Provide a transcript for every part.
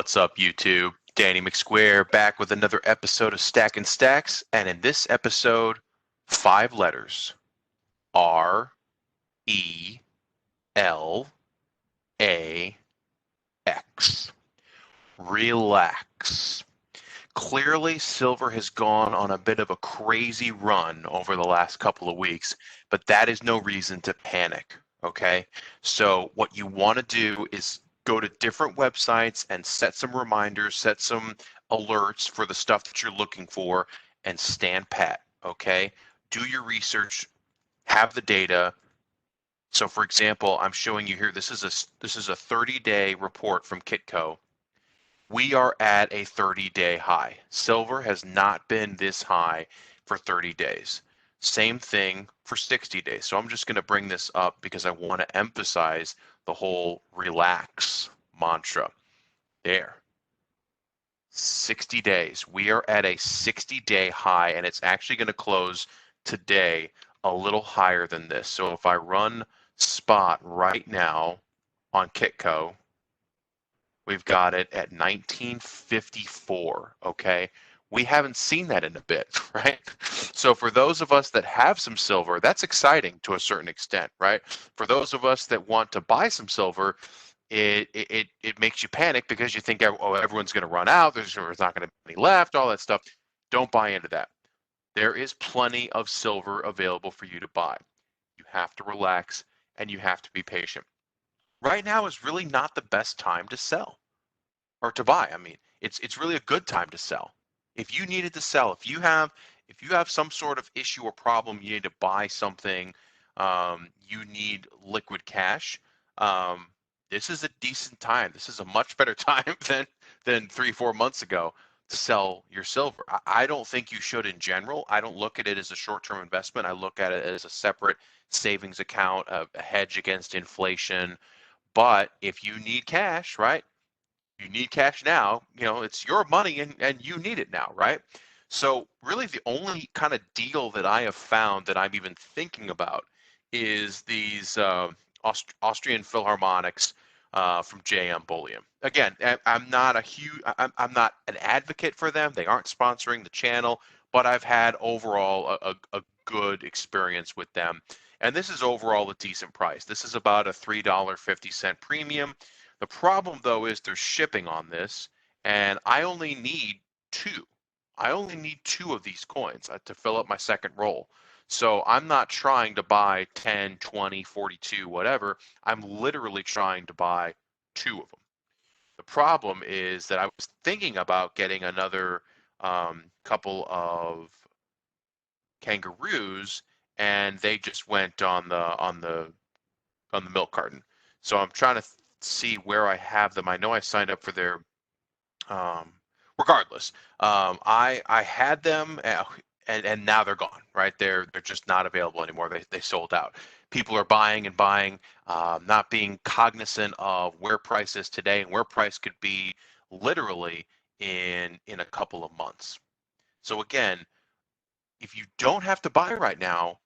What's up, YouTube? Danny McSquare back with another episode of Stacking Stacks, and in this episode, 5 letters: RELAX. Relax. Clearly, silver has gone on a bit of a crazy run over the last couple of weeks, but that is no reason to panic, okay? So what you want to do is go to different websites and set some reminders, set some alerts for the stuff that you're looking for, and stand pat, okay? Do your research, have the data. So for example, I'm showing you here, this is a 30-day report from Kitco. We are at a 30-day high. Silver has not been this high for 30 days. Same thing for 60 days. So I'm just going to bring this up because I want to emphasize the whole relax mantra. There. 60 days. We are at a 60-day high, and it's actually going to close today a little higher than this. So if I run spot right now on Kitco, we've got it at 1954, okay? We haven't seen that in a bit, right? So for those of us that have some silver, that's exciting to a certain extent, right? For those of us that want to buy some silver, it makes you panic because you think, oh, everyone's going to run out, there's not going to be any left, all that stuff. Don't buy into that. There is plenty of silver available for you to buy. You have to relax and you have to be patient. Right now is really not the best time to sell or to buy. I mean, it's really a good time to sell. If you needed to sell, if you have some sort of issue or problem, you need to buy something, you need liquid cash. This is a decent time. This is a much better time than 3-4 months ago to sell your silver. I don't think you should in general. I don't look at it as a short-term investment. I look at it as a separate savings account, a hedge against inflation. But if you need cash, right? You need cash now, it's your money and you need it now, right? So really the only kind of deal that I have found that I'm even thinking about is these Austrian Philharmonics from JM Bullion. Again, I'm not I'm not an advocate for them. They aren't sponsoring the channel, but I've had overall a good experience with them. And this is overall a decent price. This is about a $3.50 premium. The problem, though, is there's shipping on this, and I only need 2. I only need 2 of these coins to fill up my second roll. So I'm not trying to buy 10, 20, 42, whatever. I'm literally trying to buy 2 of them. The problem is that I was thinking about getting another couple of kangaroos, and they just went on the milk carton. So I'm trying to see where I have them. I know I signed up for their. Regardless, I had them, and now they're gone. Right? They're just not available anymore. They sold out. People are buying and buying, not being cognizant of where price is today and where price could be literally in a couple of months. So again, if you don't have to buy right now,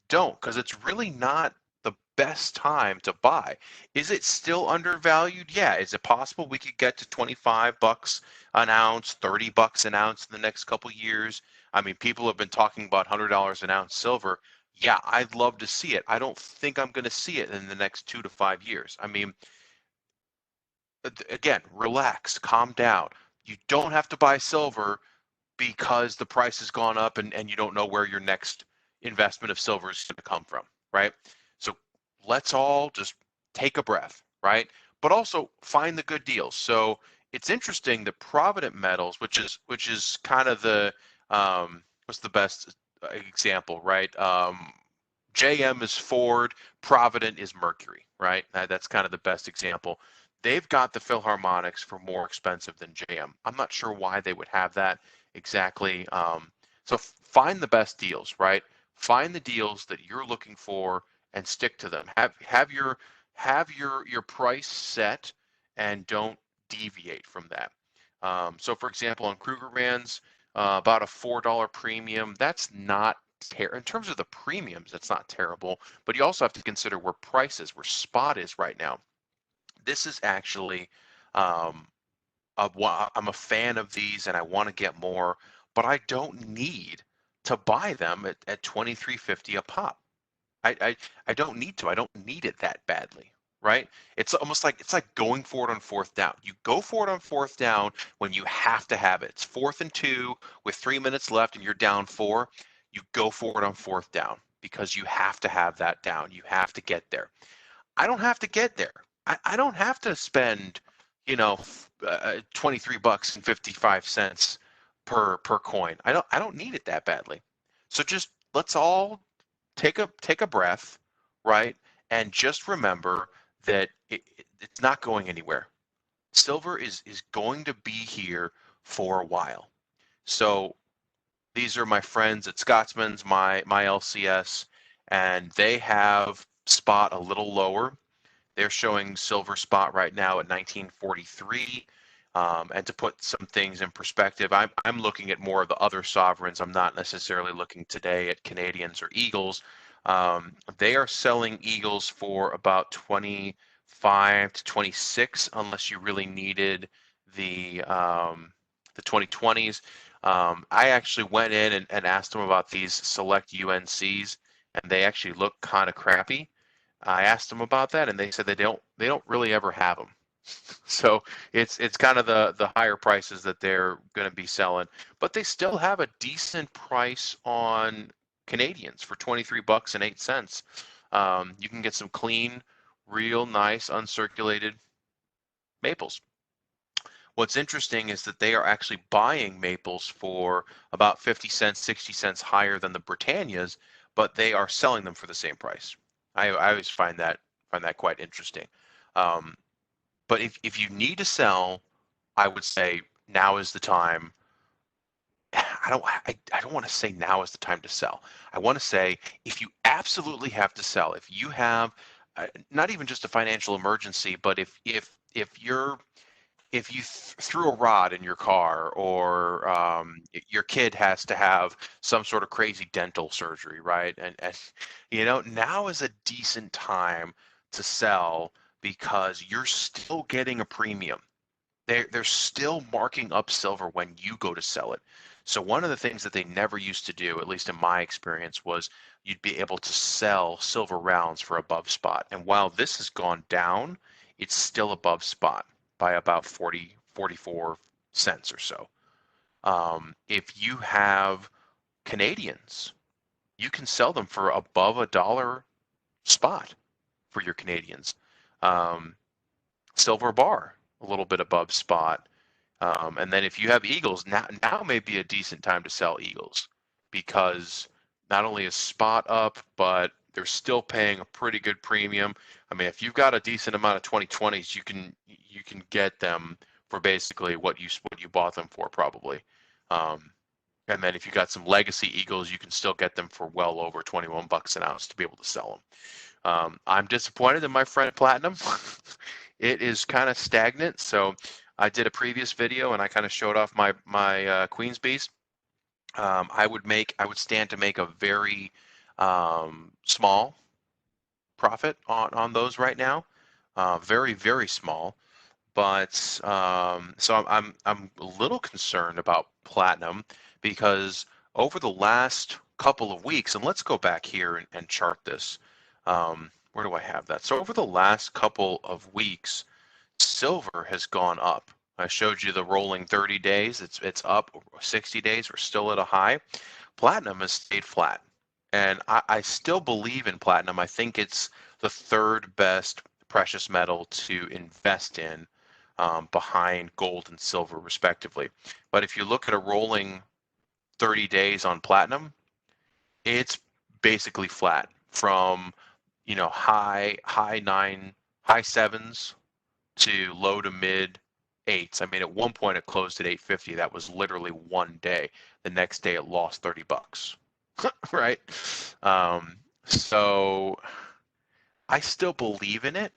don't, because it's really not the best time to buy. Is it still undervalued? Yeah. Is it possible we could get to 25 bucks an ounce, 30 bucks an ounce in the next couple years? I mean, people have been talking about $100 an ounce silver. Yeah, I'd love to see it. I don't think I'm going to see it in the next 2 to 5 years. I mean, again, relax, calm down. You don't have to buy silver because the price has gone up and you don't know where your next investment of silver is going to come from, right? So let's all just take a breath, right? But also find the good deals. So it's interesting that Provident Metals, which is kind of the what's the best example, right? JM is Ford, Provident is Mercury, right? That's kind of the best example. They've got the Philharmonics for more expensive than JM. I'm not sure why they would have that exactly. So find the best deals, right? Find the deals that you're looking for and stick to them. Have your price set and don't deviate from that. So for example, on Krugerrands, about a $4 premium. That's not in terms of the premiums, that's not terrible, but you also have to consider where price is, where spot is right now. This is actually I'm a fan of these and I want to get more, but I don't need to buy them at 23.50 a pop. I don't need to. I don't need it that badly, right? It's almost like going for it on fourth down. You go for it on fourth down when you have to have it. It's 4th and 2 with 3 minutes left and you're down 4. You go for it on fourth down because you have to have that down. You have to get there. I don't have to get there. I don't have to spend, 23 bucks and 55 cents per coin. I don't need it that badly. So just let's all take a breath, right? And just remember that it's not going anywhere. Silver is going to be here for a while. So these are my friends at Scotsman's, my LCS, and they have spot a little lower. They're showing silver spot right now at 1943. And to put some things in perspective, I'm looking at more of the other sovereigns. I'm not necessarily looking today at Canadians or Eagles. They are selling Eagles for about 25 to 26, unless you really needed the 2020s. I actually went in and asked them about these select UNCs, and they actually look kind of crappy. I asked them about that, and they said they don't really ever have them. So it's kind of the higher prices that they're going to be selling, but they still have a decent price on Canadians for 23 bucks and 8 cents. You can get some clean, real nice uncirculated maples. What's interesting is that they are actually buying maples for about 50 cents, 60 cents higher than the Britannias, but they are selling them for the same price. I always find that quite interesting. But if you need to sell, I would say now is the time. I don't want to say now is the time to sell. I want to say if you absolutely have to sell, if you have not even just a financial emergency, but if you threw a rod in your car, or your kid has to have some sort of crazy dental surgery, right? And now is a decent time to sell because you're still getting a premium. They're still marking up silver when you go to sell it. So one of the things that they never used to do, at least in my experience, was you'd be able to sell silver rounds for above spot. And while this has gone down, it's still above spot by about 40, 44 cents or so. If you have Canadians, you can sell them for above $1 spot for your Canadians. Silver bar, a little bit above spot. And then if you have Eagles, now may be a decent time to sell Eagles, because not only is spot up, but they're still paying a pretty good premium. I mean, if you've got a decent amount of 2020s, you can get them for basically what you bought them for, probably. And then if you got some legacy Eagles, you can still get them for well over 21 bucks an ounce to be able to sell them. I'm disappointed in my friend Platinum. It is kind of stagnant. So I did a previous video and I kind of showed off my Queen's Bees. I would stand to make a very small profit on those right now. Very, very small. But so I'm a little concerned about Platinum, because over the last couple of weeks, and let's go back here and chart this. Where do I have that? So over the last couple of weeks, silver has gone up. I showed you the rolling 30 days. It's up. 60 days, we're still at a high. Platinum has stayed flat. And I still believe in platinum. I think it's the third best precious metal to invest in, behind gold and silver, respectively. But if you look at a rolling 30 days on platinum, it's basically flat from high sevens to low to mid eights. I mean, at one point it closed at 850. That was literally one day. The next day it lost 30 bucks. Right? So I still believe in it.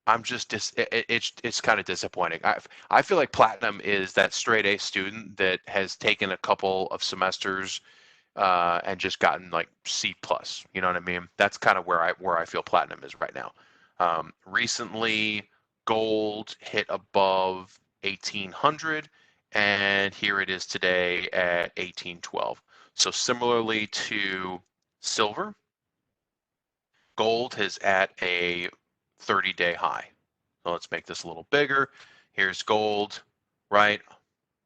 I'm just it's kind of disappointing. I feel like Platinum is that straight A student that has taken a couple of semesters and just gotten like C plus. You know what I mean? That's kind of where I feel Platinum is right now. Recently, gold hit above 1800, and here it is today at 1812. So similarly to silver, gold is at a 30-day high. So let's make this a little bigger. Here's gold, right?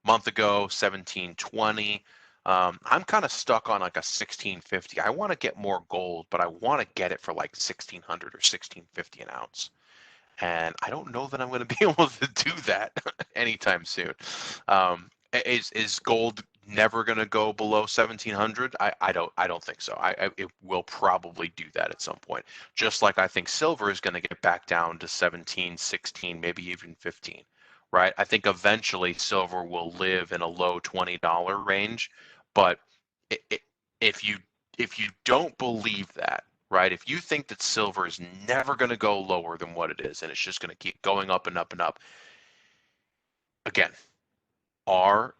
Month ago, 1720. I'm kind of stuck on like a 1650. I want to get more gold, but I want to get it for like 1600 or 1650 an ounce. And I don't know that I'm going to be able to do that anytime soon. Is gold never going to go below 1700? I don't think so. It will probably do that at some point. Just like I think silver is going to get back down to 17, 16, maybe even 15. Right? I think eventually silver will live in a low $20 range, but if you don't believe that, right? If you think that silver is never going to go lower than what it is and it's just going to keep going up and up and up, again, RELAX,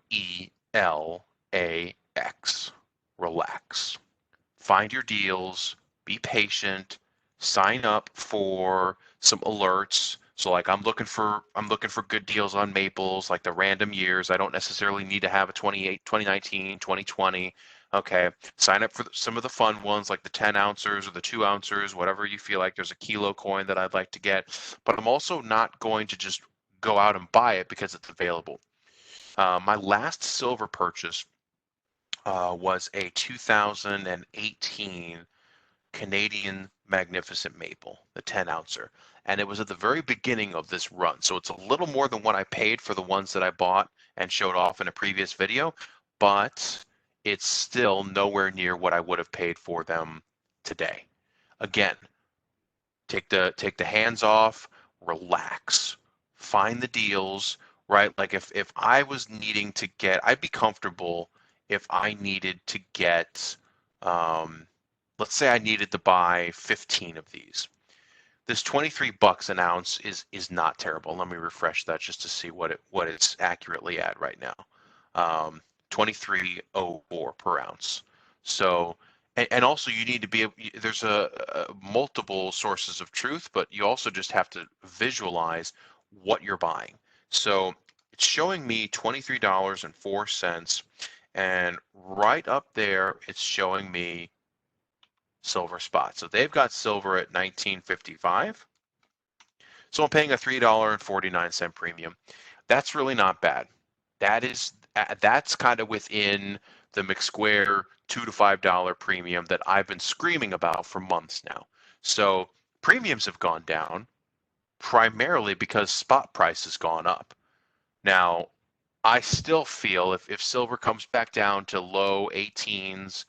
relax. Find your deals, be patient, sign up for some alerts. So like I'm looking for good deals on maples, like the random years. I don't necessarily need to have a 2019, 2020. Okay, sign up for some of the fun ones like the 10 ounces or the 2 ounces, whatever you feel like. There's a kilo coin that I'd like to get, but I'm also not going to just go out and buy it because it's available. My last silver purchase was a 2018 Canadian Magnificent Maple, the 10 ouncer. And it was at the very beginning of this run. So it's a little more than what I paid for the ones that I bought and showed off in a previous video, but it's still nowhere near what I would have paid for them today. Again, take the hands off, relax, find the deals, right? Like if I was needing to get, I'd be comfortable if I needed to get, let's say I needed to buy 15 of these. This 23 bucks an ounce is not terrible. Let me refresh that just to see what it's accurately at right now. 23.04 per ounce. So, and also you need to be, there's a multiple sources of truth, but you also just have to visualize what you're buying. So it's showing me $23.04, and right up there, it's showing me silver spot. So they've got silver at 19.55. So I'm paying a $3.49 premium. That's really not bad. That's kind of within the McSquare $2 to $5 premium that I've been screaming about for months now. So premiums have gone down primarily because spot price has gone up. Now, I still feel if silver comes back down to low 18s,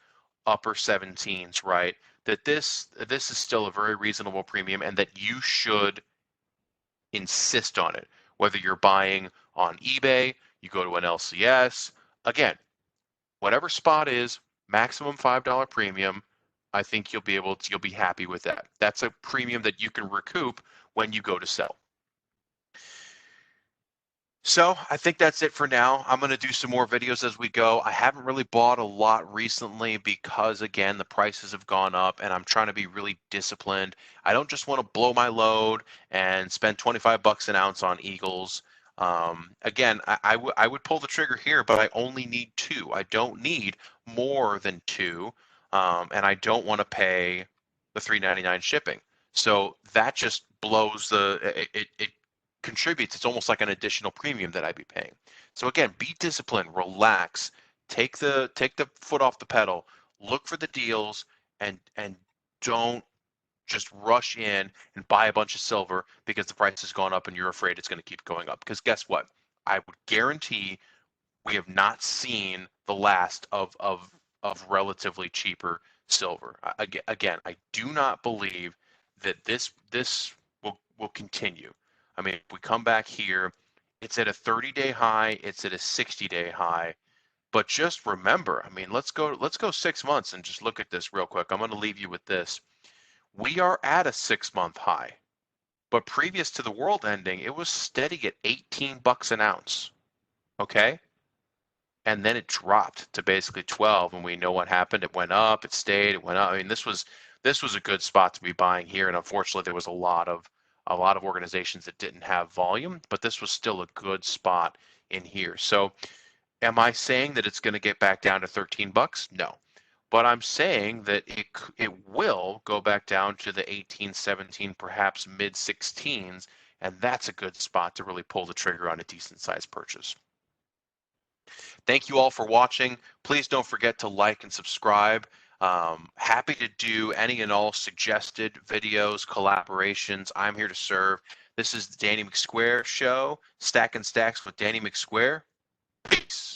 upper 17s, right, that this is still a very reasonable premium and that you should insist on it. Whether you're buying on eBay, you go to an LCS, again, whatever spot is, maximum $5 premium, I think you'll be happy with that. That's a premium that you can recoup when you go to sell. So I think that's it for now. I'm going to do some more videos as we go. I haven't really bought a lot recently because, again, the prices have gone up and I'm trying to be really disciplined. I don't just want to blow my load and spend 25 bucks an ounce on Eagles. Again, I would pull the trigger here, but I only need 2. I don't need more than 2, and I don't want to pay the $3.99 shipping. So that just blows it contributes. It's almost like an additional premium that I'd be paying. So again, be disciplined, relax, take the foot off the pedal, look for the deals, and don't just rush in and buy a bunch of silver because the price has gone up and you're afraid it's going to keep going up. Because guess what? I would guarantee we have not seen the last of relatively cheaper silver. Again, I do not believe that this will continue. I mean, if we come back here, it's at a 30-day high, it's at a 60-day high. But just remember, I mean, let's go 6 months and just look at this real quick. I'm going to leave you with this. We are at a 6-month high. But previous to the world ending, it was steady at 18 bucks an ounce. Okay? And then it dropped to basically 12, and we know what happened. It went up, it stayed, it went up. I mean, this was a good spot to be buying here, and unfortunately there was a lot of a lot of organizations that didn't have volume, but this was still a good spot in here. So am I saying that it's going to get back down to 13 bucks? No. But I'm saying that it will go back down to the 18, 17, perhaps mid 16s, and that's a good spot to really pull the trigger on a decent sized purchase. Thank you all for watching. Please don't forget to like and subscribe. Happy to do any and all suggested videos, collaborations. I'm here to serve. This is the Danny McSquare Show, Stacking Stacks with Danny McSquare. Peace.